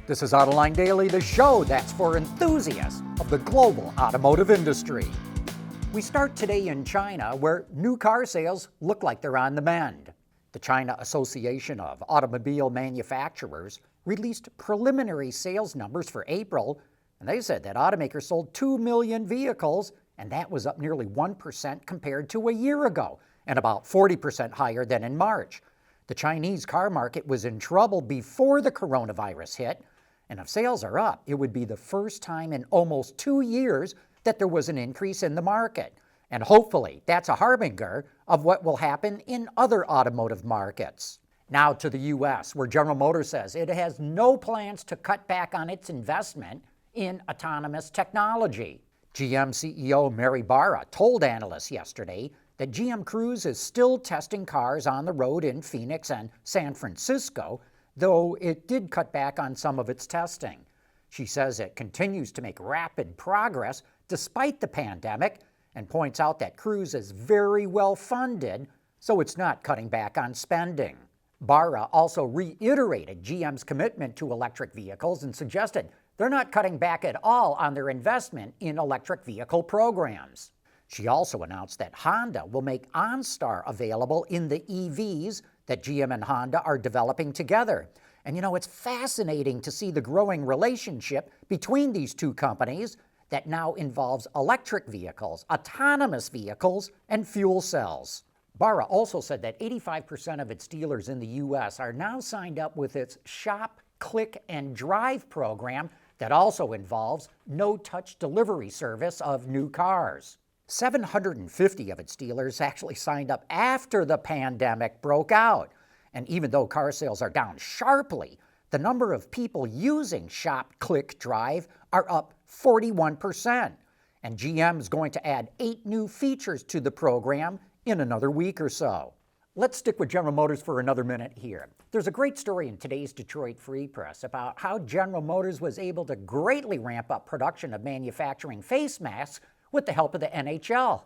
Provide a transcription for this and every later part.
This is Autoline Daily, the show that's for enthusiasts of the global automotive industry. We start today in China, where new car sales look like they're on the mend. The China Association of Automobile Manufacturers released preliminary sales numbers for April, and they said that automakers sold 2 million vehicles, and that was up nearly 1% compared to a year ago, and about 40% higher than in March. The Chinese car market was in trouble before the coronavirus hit, and if sales are up, it would be the first time in almost 2 years that there was an increase in the market. And hopefully, that's a harbinger of what will happen in other automotive markets. Now to the U.S., where General Motors says it has no plans to cut back on its investment in autonomous technology. GM CEO Mary Barra told analysts yesterday that GM Cruise is still testing cars on the road in Phoenix and San Francisco, though it did cut back on some of its testing. She says it continues to make rapid progress despite the pandemic and points out that Cruise is very well funded, so it's not cutting back on spending. Barra also reiterated GM's commitment to electric vehicles and suggested they're not cutting back at all on their investment in electric vehicle programs. She also announced that Honda will make OnStar available in the EVs that GM and Honda are developing together. And it's fascinating to see the growing relationship between these two companies that now involves electric vehicles, autonomous vehicles, and fuel cells. Barra also said that 85% of its dealers in the U.S. are now signed up with its Shop, Click, and Drive program that also involves no-touch delivery service of new cars. 750 of its dealers actually signed up after the pandemic broke out. And even though car sales are down sharply, the number of people using Shop, Click, Drive are up 41%. And GM is going to add 8 new features to the program in another week or so. Let's stick with General Motors for another minute here. There's a great story in today's Detroit Free Press about how General Motors was able to greatly ramp up production of manufacturing face masks with the help of the NHL.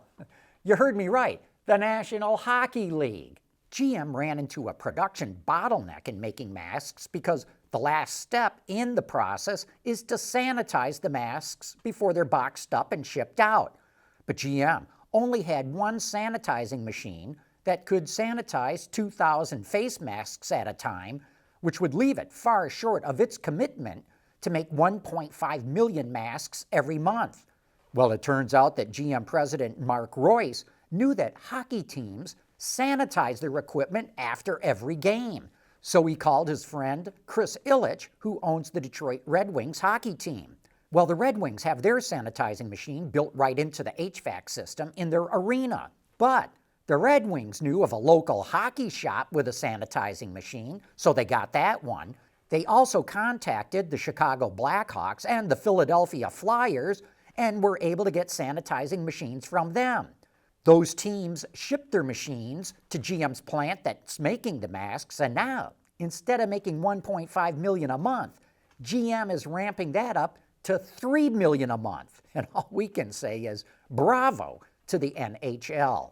You heard me right, the National Hockey League. GM ran into a production bottleneck in making masks because the last step in the process is to sanitize the masks before they're boxed up and shipped out. But GM only had one sanitizing machine that could sanitize 2,000 face masks at a time, which would leave it far short of its commitment to make 1.5 million masks every month. Well, it turns out that GM President Mark Royce knew that hockey teams sanitize their equipment after every game. So he called his friend Chris Ilitch, who owns the Detroit Red Wings hockey team. Well, the Red Wings have their sanitizing machine built right into the HVAC system in their arena. But the Red Wings knew of a local hockey shop with a sanitizing machine, so they got that one. They also contacted the Chicago Blackhawks and the Philadelphia Flyers and were able to get sanitizing machines from them. Those teams shipped their machines to GM's plant that's making the masks, and now, instead of making 1.5 million a month, GM is ramping that up to 3 million a month. And all we can say is bravo to the NHL.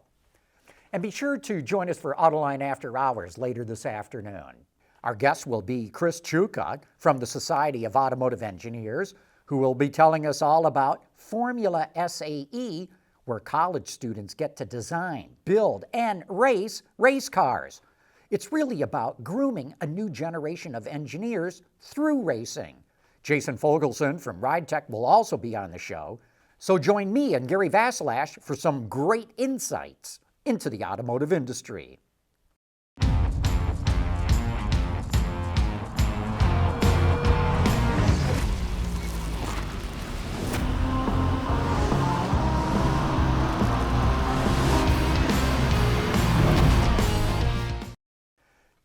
And be sure to join us for Autoline After Hours later this afternoon. Our guest will be Chris Chuka from the Society of Automotive Engineers, who will be telling us all about Formula SAE, where college students get to design, build, and race cars. It's really about grooming a new generation of engineers through racing. Jason Fogelson from RideTech will also be on the show, so join me and Gary Vasilash for some great insights into the automotive industry.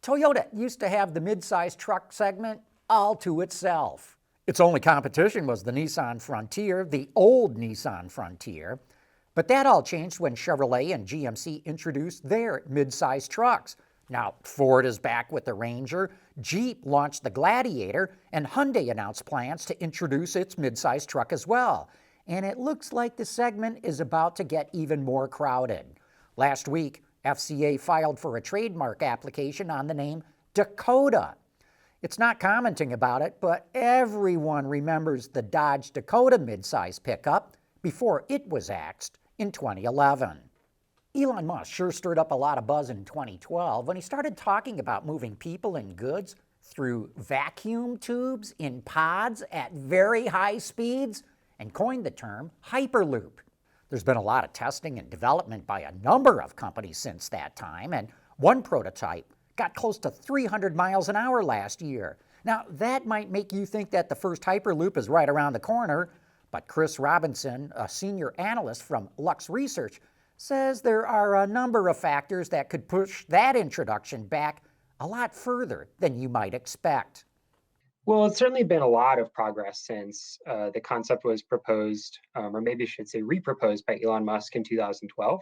Toyota used to have the mid-size truck segment all to itself. Its only competition was the Nissan Frontier, the old Nissan Frontier. But that all changed when Chevrolet and GMC introduced their mid-size trucks. Now, Ford is back with the Ranger, Jeep launched the Gladiator, and Hyundai announced plans to introduce its mid-size truck as well. And it looks like the segment is about to get even more crowded. Last week, FCA filed for a trademark application on the name Dakota. It's not commenting about it, but everyone remembers the Dodge Dakota midsize pickup before it was axed in 2011. Elon Musk sure stirred up a lot of buzz in 2012 when he started talking about moving people and goods through vacuum tubes in pods at very high speeds and coined the term Hyperloop. There's been a lot of testing and development by a number of companies since that time, and one prototype got close to 300 miles an hour last year. Now, that might make you think that the first Hyperloop is right around the corner, but Chris Robinson, a senior analyst from Lux Research, says there are a number of factors that could push that introduction back a lot further than you might expect. Well, it's certainly been a lot of progress since the concept was proposed, or maybe I should say reproposed by Elon Musk in 2012.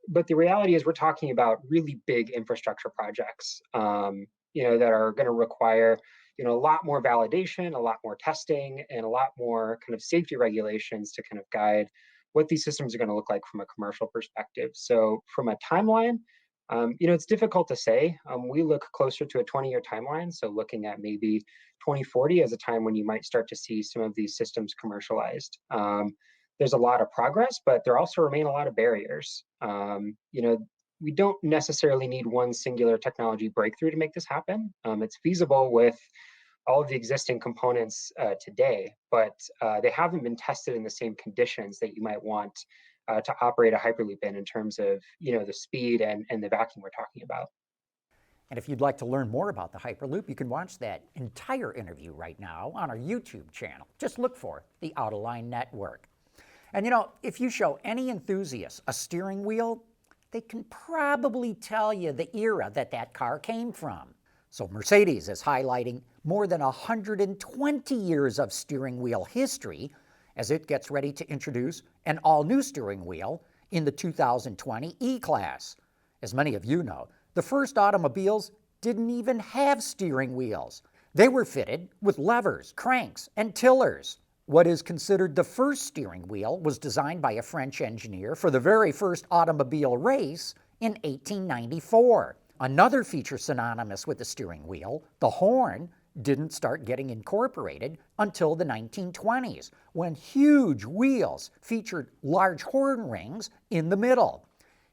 But the reality is we're talking about really big infrastructure projects, that are going to require, a lot more validation, a lot more testing, and a lot more kind of safety regulations to kind of guide what these systems are going to look like from a commercial perspective. So from a timeline, it's difficult to say. We look closer to a 20-year timeline, so looking at maybe 2040 as a time when you might start to see some of these systems commercialized. There's a lot of progress, but there also remain a lot of barriers. We don't necessarily need one singular technology breakthrough to make this happen. It's feasible with all of the existing components today, but they haven't been tested in the same conditions that you might want to operate a Hyperloop in terms of the speed and the vacuum we're talking about. And if you'd like to learn more about the Hyperloop, you can watch that entire interview right now on our YouTube channel. Just look for the Autoline Network. And if you show any enthusiast a steering wheel, they can probably tell you the era that car came from. So Mercedes is highlighting more than 120 years of steering wheel history as it gets ready to introduce an all-new steering wheel in the 2020 E-Class. As many of you know, the first automobiles didn't even have steering wheels. They were fitted with levers, cranks, and tillers. What is considered the first steering wheel was designed by a French engineer for the very first automobile race in 1894. Another feature synonymous with the steering wheel, the horn, didn't start getting incorporated until the 1920s, when huge wheels featured large horn rings in the middle.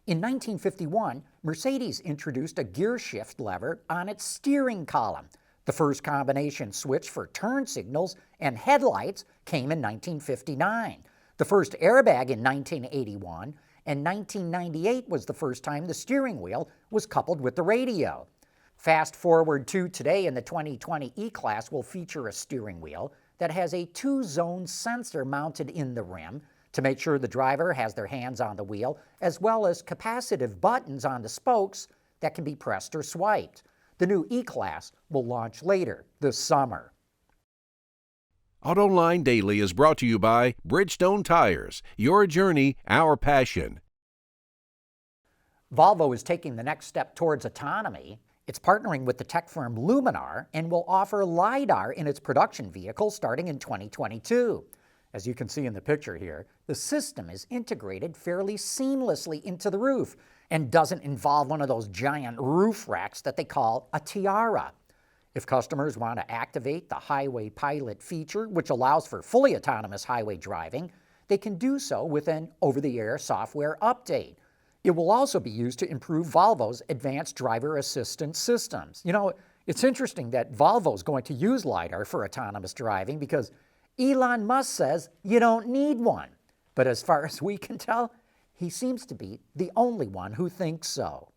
In 1951, Mercedes introduced a gear shift lever on its steering column. The first combination switch for turn signals and headlights came in 1959. The first airbag in 1981, and 1998 was the first time the steering wheel was coupled with the radio. Fast forward to today, and the 2020 E-Class will feature a steering wheel that has a 2-zone sensor mounted in the rim to make sure the driver has their hands on the wheel, as well as capacitive buttons on the spokes that can be pressed or swiped. The new E-Class will launch later this summer. Autoline Daily is brought to you by Bridgestone Tires. Your journey, our passion. Volvo is taking the next step towards autonomy. It's partnering with the tech firm Luminar and will offer Lidar in its production vehicle starting in 2022. As you can see in the picture here, the system is integrated fairly seamlessly into the roof and doesn't involve one of those giant roof racks that they call a tiara. If customers want to activate the Highway Pilot feature, which allows for fully autonomous highway driving, they can do so with an over-the-air software update. It will also be used to improve Volvo's advanced driver assistance systems. It's interesting that Volvo is going to use Lidar for autonomous driving because Elon Musk says you don't need one. But as far as we can tell, he seems to be the only one who thinks so.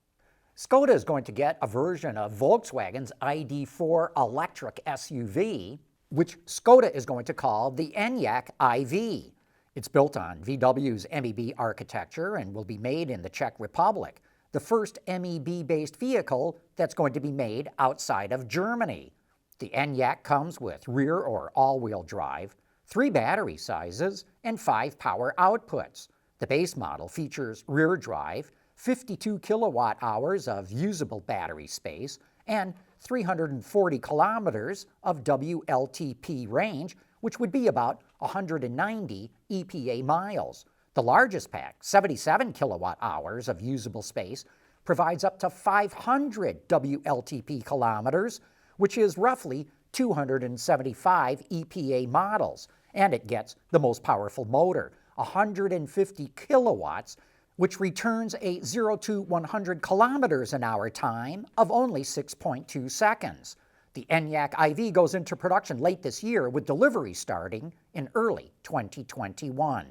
Skoda is going to get a version of Volkswagen's ID.4 electric SUV, which Skoda is going to call the ENYAQ iV. It's built on VW's MEB architecture and will be made in the Czech Republic, the first MEB-based vehicle that's going to be made outside of Germany. The ENYAQ comes with rear or all-wheel drive, 3 battery sizes, and 5 power outputs. The base model features rear drive, 52 kilowatt hours of usable battery space, and 340 kilometers of WLTP range, which would be about 190 EPA miles. The largest pack, 77 kilowatt hours of usable space, provides up to 500 WLTP kilometers, which is roughly 275 EPA models, and it gets the most powerful motor, 150 kilowatts, which returns a 0 to 100 kilometers an hour time of only 6.2 seconds. The ENYAQ IV goes into production late this year, with delivery starting in early 2021.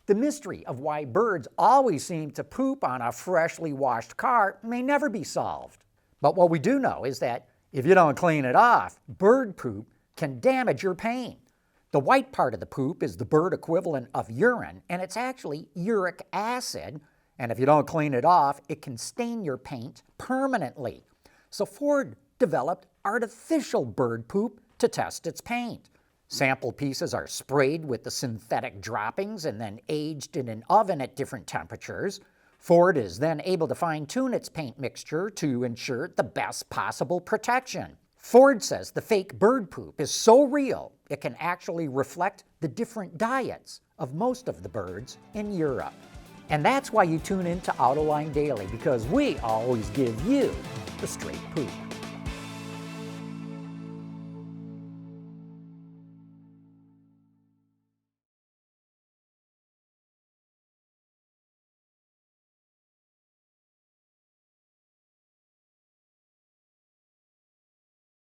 The mystery of why birds always seem to poop on a freshly washed car may never be solved. But what we do know is that if you don't clean it off, bird poop can damage your paint. The white part of the poop is the bird equivalent of urine, and it's actually uric acid, and if you don't clean it off, it can stain your paint permanently. So Ford developed artificial bird poop to test its paint. Sample pieces are sprayed with the synthetic droppings and then aged in an oven at different temperatures. Ford is then able to fine-tune its paint mixture to ensure the best possible protection. Ford says the fake bird poop is so real it can actually reflect the different diets of most of the birds in Europe. And that's why you tune in to Autoline Daily, because we always give you the straight poop.